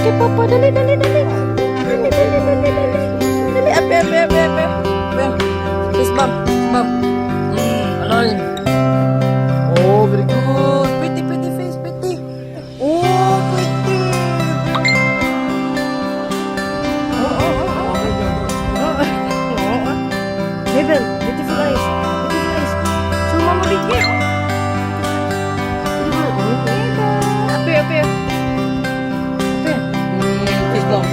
kay Papa. Dali, dali, dali. Dali, dali, dali, dali. Dali, ape, ape, ape, ape. Ape. Fist bump, fist bump. Alol. Oh, very good. Pretty, pretty face, pretty. Oh, pretty. Oh, oh, oh, oh. Oh, oh. Mabel, beautiful eyes. Beautiful eyes. Show Mama big hair. Ape, ape. Ape. Fist bump.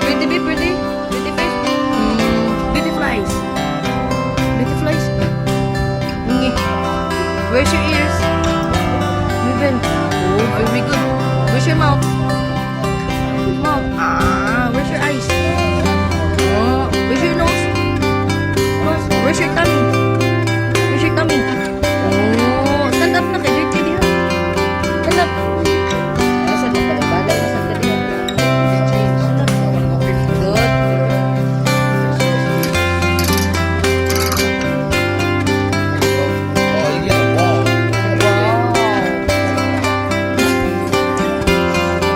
Pretty, be pretty. Pretty face. Beautiful eyes. Beautiful eyes. Where's your ears? Mabel. Oh, very good. Where's your mouth? Mouth. Ah, where's your eyes? Oh, where's your nose? Nose. Where's your tummy? Where's your tummy? Oh, stand up na kay dirty diha. Stand up. Nasa na pala bala na sa dali. Good.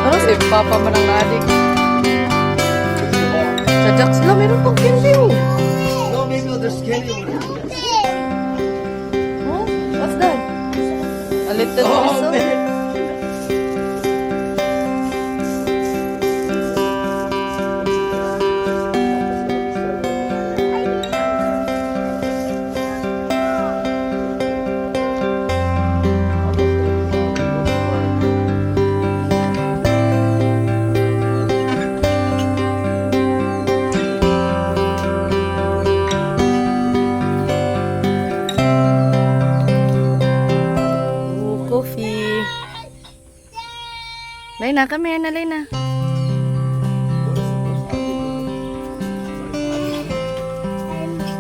Ano si Papa man ang adik? Sa Jax lang, meron pang candy oh. No, maybe there's candy over there. Huh? What's that? A little also? Coffee. Laina, kami na, Laina.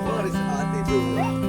What is ate doing?